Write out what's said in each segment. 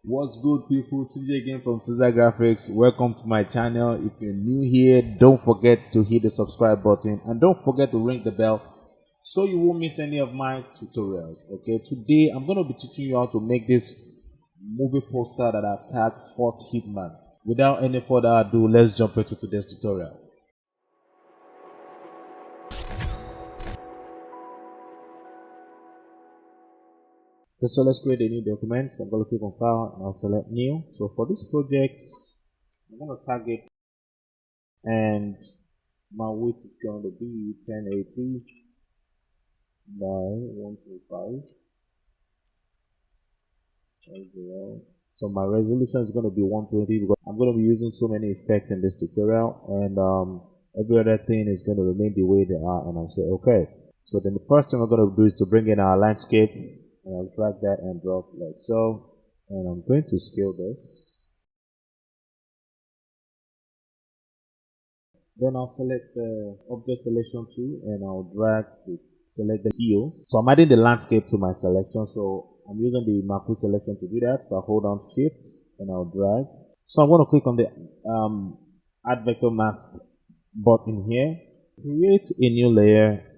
What's good, people? Tunji again from Ceasar Graphics. Welcome to my channel. If you're new here, don't forget to hit the subscribe button and don't forget to ring the bell so you won't miss any of my tutorials. Okay, today I'm going to be teaching you how to make this movie poster that I've tagged First Hitman. Without any further ado, let's jump into today's tutorial. Okay, so let's create a new document. So I'm going to click on File and I'll select New. So for this project, I'm going to tag it, and my width is going to be 1080 by 125. So my resolution is going to be 120 because I'm going to be using so many effects in this tutorial, and every other thing is going to remain the way they are, and I'll say okay. So then the first thing we're going to do is to bring in our landscape, and I'll drag that and drop like so, and I'm going to scale this. Then I'll select the object selection tool and I'll drag to select the heels. So I'm adding the landscape to my selection, so I'm using the marquee selection to do that. So I'll hold down shift and I'll drag. So I'm going to click on the add vector mask button here, create a new layer.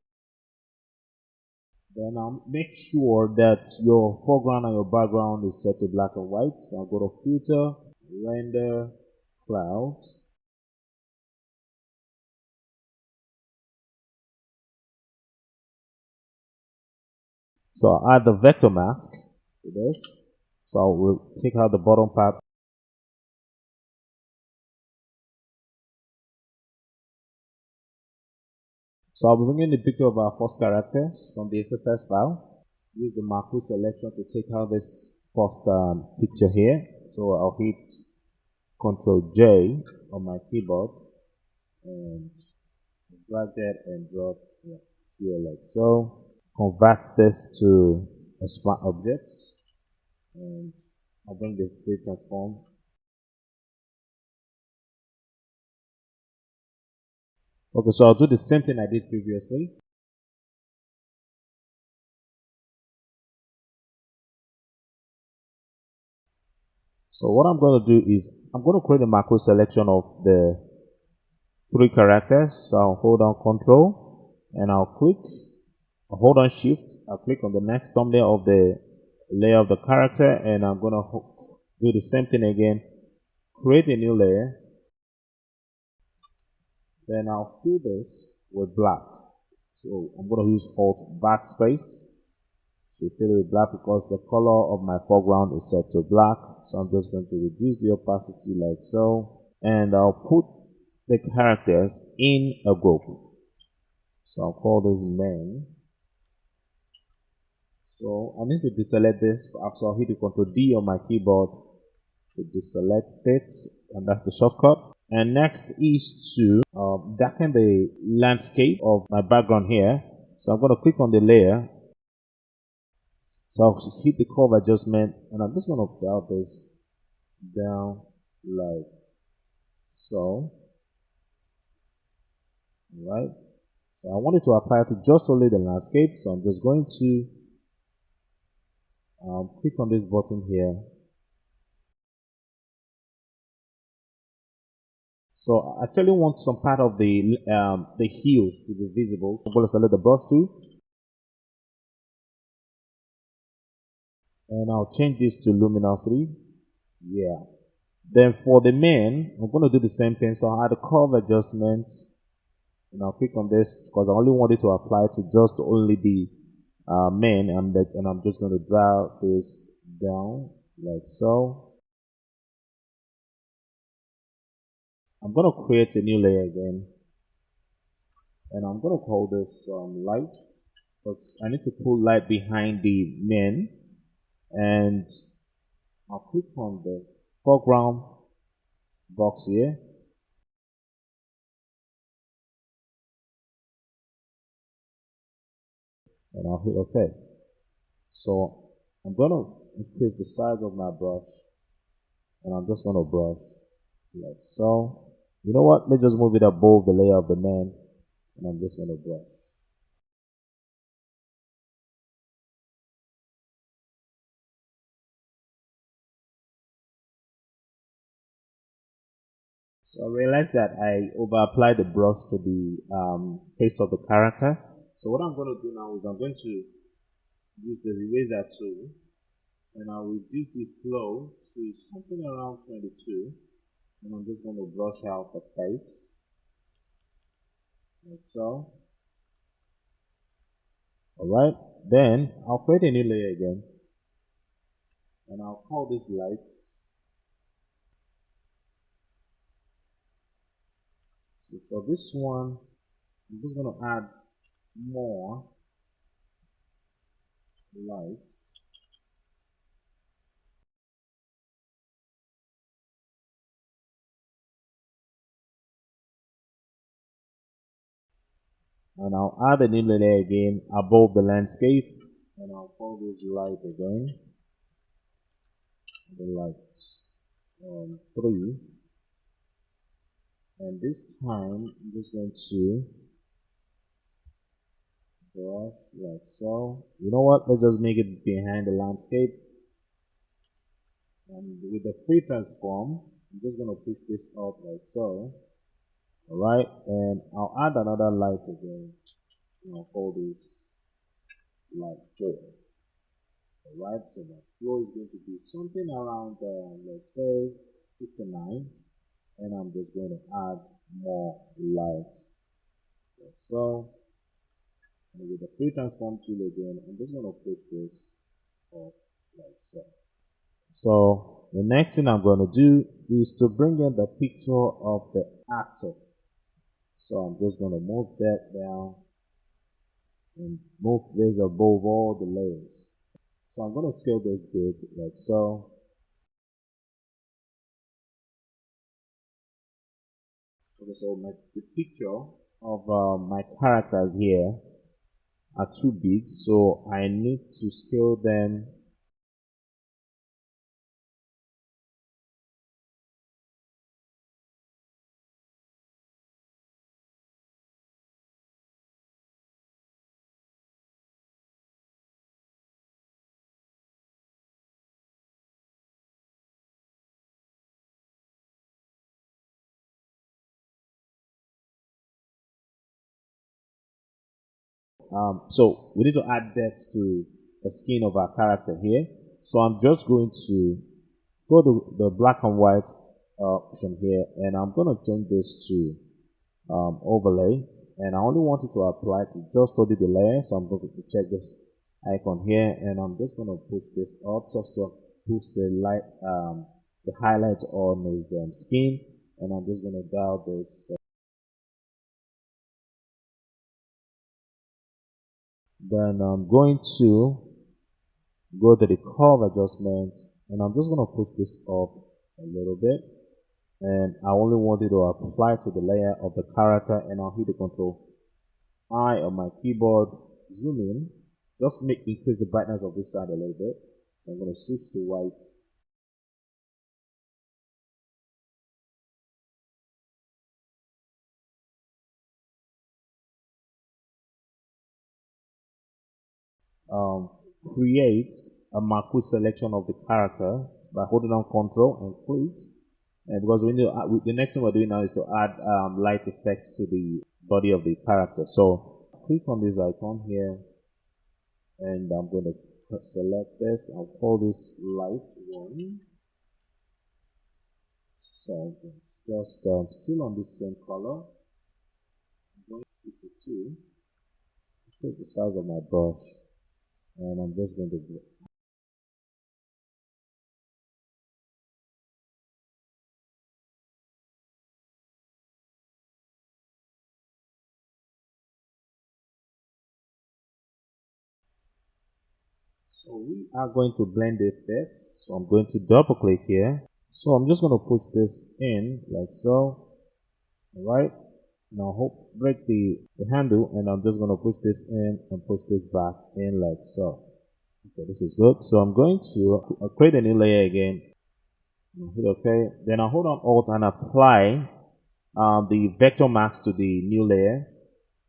Then I'll make sure that your foreground and your background is set to black and white. So I'll go to filter, render, clouds. So I'll add the vector mask to this. So I will take out the bottom part. So I'll be bringing the picture of our first characters from the SSS file. Use the marquee selection to take out this first picture here. So I'll hit Ctrl J on my keyboard and drag that and drop here like so. Convert this to a smart object, and I'll bring the free transform. Okay, so I'll do the same thing I did previously. So what I'm going to do is I'm going to create a macro selection of the three characters. So I'll hold down Control and I'll hold on Shift. I'll click on the next thumbnail of the layer of the character, and I'm going to do the same thing again. Create a new layer. Then I'll fill this with black. So I'm going to use Alt Backspace to fill it with black because the color of my foreground is set to black. So I'm just going to reduce the opacity like so, and I'll put the characters in a group. So I'll call this men. So I need to deselect this, so I'll hit the Ctrl D on my keyboard to deselect it, and that's the shortcut. And next is to darken the landscape of my background here. So I'm going to click on the layer. So I'll hit the curve adjustment, and I'm just going to dial this down like so. Alright. So I want it to apply to just only the landscape. So I'm just going to click on this button here. So I actually want some part of the heels to be visible. So I'm going to select the brush tool, and I'll change this to luminosity. Yeah. Then for the men, I'm going to do the same thing. So I'll add a curve adjustment, and I'll click on this because I only want it to apply to just only the men, and I'm just going to drag this down like so. I'm going to create a new layer again, and I'm going to call this lights because I need to put light behind the men, and I'll click on the foreground box here, and I'll hit OK. So I'm going to increase the size of my brush, and I'm just going to brush like so. You know what? Let's just move it above the layer of the man, and I'm just going to brush. So I realized that I over applied the brush to the face of the character. So what I'm going to do now is I'm going to use the eraser tool and I'll reduce the flow to something around 22, and I'm just going to brush out the face like so. Alright, then I'll create a new layer again and I'll call this lights. So for this one, I'm just going to add more lights. And I'll add a new layer again above the landscape and I'll call this light again. The lights 3, and this time I'm just going to brush like so. You know what, let's just make it behind the landscape, and with the free transform I'm just going to push this up like so. Alright, and I'll add another light again and I'll call this light 4. Alright, so the flow is going to be something around let's say 59, and I'm just going to add more lights like so. And with the free transform tool again, I'm just going to push this up like so. So the next thing I'm going to do is to bring in the picture of the actor. So I'm just going to move that down and move this above all the layers. So I'm going to scale this big like so. Okay, so the picture of my characters here are too big, so I need to scale them so we need to add depth to the skin of our character here. So I'm just going to go to the black and white option here, and I'm going to change this to overlay, and I only want it to apply to just study the layer. So I'm going to check this icon here, and I'm just going to push this up just to push the light, the highlight on his skin, and I'm just going to dial this. Then I'm going to go to the curve adjustments, and I'm just going to push this up a little bit, and I only want it to apply to the layer of the character, and I'll hit the Control I on my keyboard, zoom in, just increase the brightness of this side a little bit. So I'm going to switch to white. Create a marquee selection of the character by holding down Control and click. And because we need to, the next thing we're doing now is to add light effects to the body of the character. So click on this icon here, and I'm going to select this. I'll call this light 1. So just still on this same color. I'm going to 52. Increase the size of my brush, and I'm just going to do. So we are going to blend this. So I'm going to double click here. So I'm just going to push this in like so. Alright. Now break the handle, and I'm just going to push this in and push this back in like so. Okay, this is good. So I'm going to create a new layer again. Hit OK. Then I'll hold on Alt and apply the vector mask to the new layer.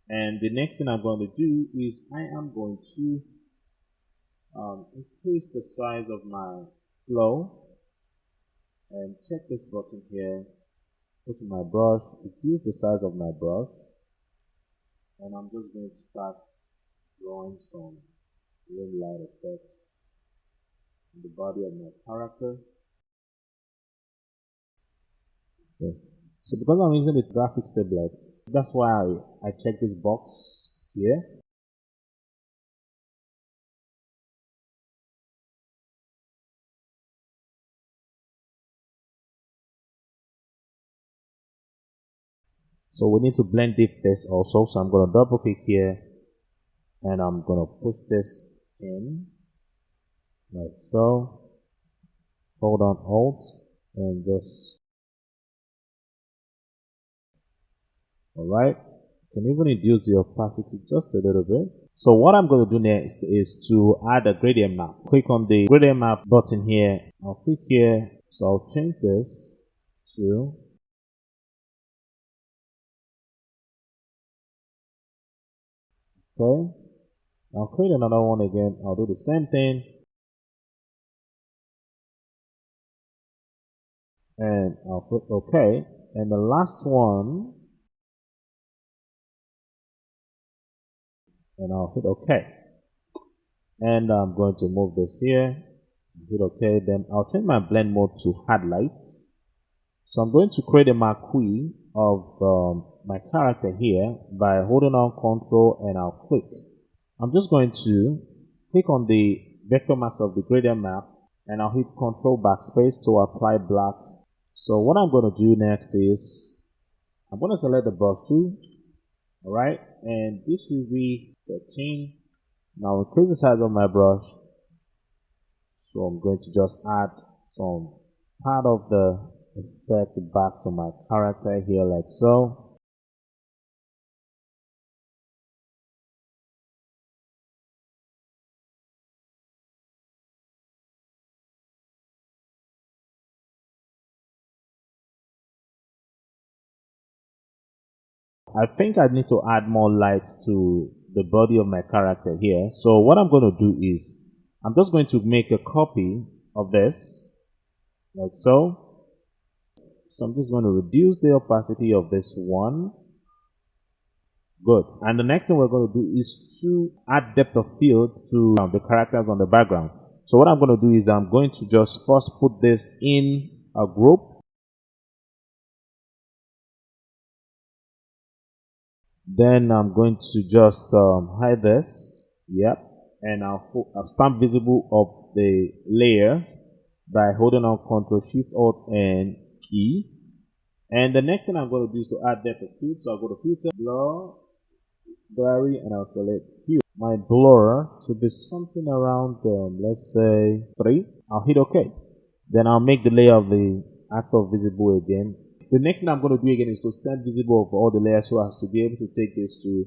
And the next thing I'm going to do is I am going to increase the size of my flow, and check this button here, Go to my brush, reduce the size of my brush, and I'm just going to start drawing some rim light effects in the body of my character. Okay. So because I'm using the Graphix tablets, that's why I check this box here. So we need to blend this also. So I'm going to double click here and I'm going to push this in like so. Hold on Alt and just, alright. You can even reduce the opacity just a little bit. So what I'm going to do next is to add a gradient map. Click on the gradient map button here. I'll click here. So I'll change this to okay. I'll create another one again. I'll do the same thing. And I'll click OK. And the last one, and I'll hit OK. And I'm going to move this here. Hit OK. Then I'll change my blend mode to highlights. So I'm going to create a marquee of my character here by holding on Control and I'll click. I'm just going to click on the vector mask of the gradient map and I'll hit Control Backspace to apply black. So what I'm going to do next is I'm going to select the brush tool, alright, and this is V13. Now increase the size of my brush. So I'm going to just add some part of the effect back to my character here like so. I think I need to add more lights to the body of my character here. So what I'm going to do is I'm just going to make a copy of this like so. So I'm just going to reduce the opacity of this one. Good. And the next thing we're going to do is to add depth of field to the characters on the background. So what I'm going to do is I'm going to just first put this in a group. Then I'm going to just hide this. Yep. And I'll stamp visible of the layers by holding on Ctrl Shift Alt and E. And the next thing I'm going to do is to add depth of field. So I'll go to Filter, Blur, Blurry, and I'll select Field. My blur to be something around, let's say 3. I'll hit OK. Then I'll make the layer of the actor visible again. The next thing I'm going to do again is to stamp visible of all the layers so as to be able to take this to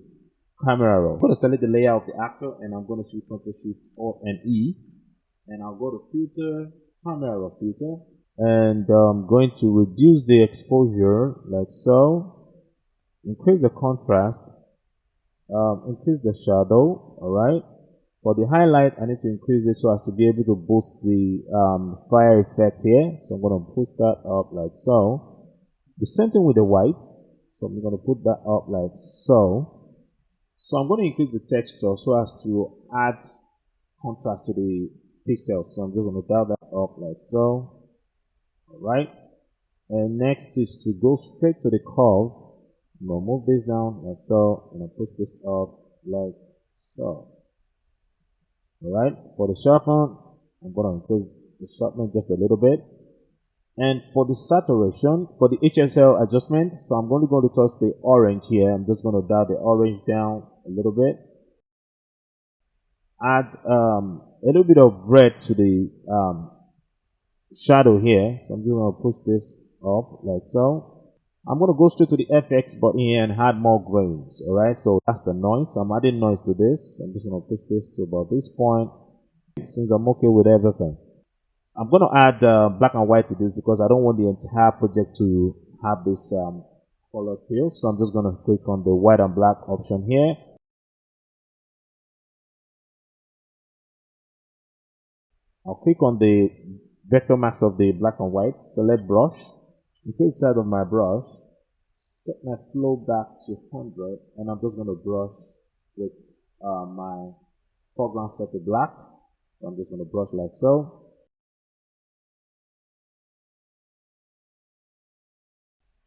camera roll. I'm going to select the layer of the actor and I'm going to shift Ctrl Shift Alt and E. And I'll go to Filter, Camera Raw Filter. And I'm going to reduce the exposure like so. Increase the contrast. Increase the shadow. Alright. For the highlight, I need to increase this so as to be able to boost the fire effect here. So I'm going to push that up like so. The same thing with the white. So I'm going to put that up like so. So I'm going to increase the texture so as to add contrast to the pixels. So I'm just going to dial that up like so. Alright. And next is to go straight to the curve. I'm going to move this down like so. And I'll push this up like so. Alright. For the sharpen, I'm going to increase the sharpness just a little bit. And for the saturation, for the HSL adjustment, so I'm only going to touch the orange here. I'm just going to dial the orange down a little bit. Add a little bit of red to the shadow here. So I'm just going to push this up like so. I'm going to go straight to the FX button here and add more grains. Alright, so that's the noise. I'm adding noise to this. I'm just going to push this to about this point. Since I'm okay with everything. I'm going to add black and white to this because I don't want the entire project to have this color field. So I'm just going to click on the white and black option here. I'll click on the vector mask of the black and white, select brush, increase the size of my brush, set my flow back to 100, and I'm just going to brush with my foreground set to black. So I'm just going to brush like so.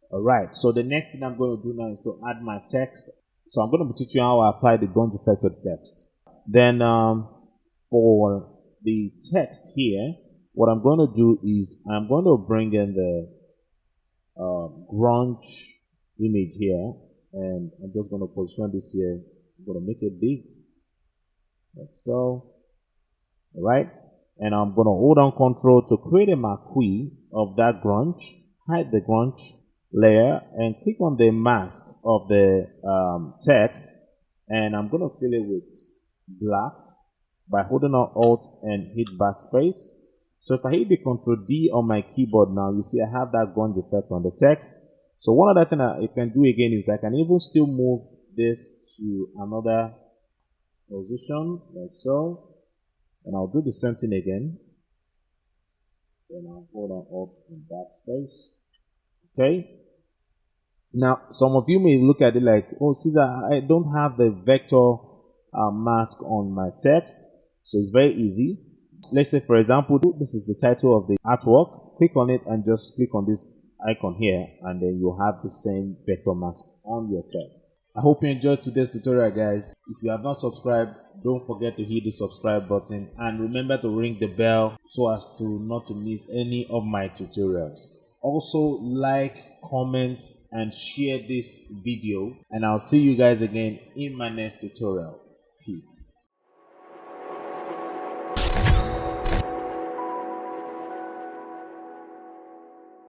Alright, so the next thing I'm going to do now is to add my text. So I'm going to be teaching you how I apply the grunge effect to the text. Then for the text here, what I'm going to do is I'm going to bring in the grunge image here, and I'm just going to position this here. I'm going to make it big, like so. Alright, and I'm going to hold on Control to create a marquee of that grunge, hide the grunge layer, and click on the mask of the text, and I'm going to fill it with black by holding on Alt and hit backspace. So if I hit the Ctrl D on my keyboard now, you see I have that grunge effect on the text. So one other thing I can do again is I can even still move this to another position like so, and I'll do the same thing again. Then I'll hold on Alt and backspace. Okay. Now, some of you may look at it like, oh, Ceasar, I don't have the vector mask on my text. So it's very easy. Let's say, for example, this is the title of the artwork. Click on it and just click on this icon here, and then you'll have the same vector mask on your text. I hope you enjoyed today's tutorial, guys. If you have not subscribed, don't forget to hit the subscribe button, and remember to ring the bell so as to not to miss any of my tutorials. Also, like, comment, and share this video, and I'll see you guys again in my next tutorial. Peace.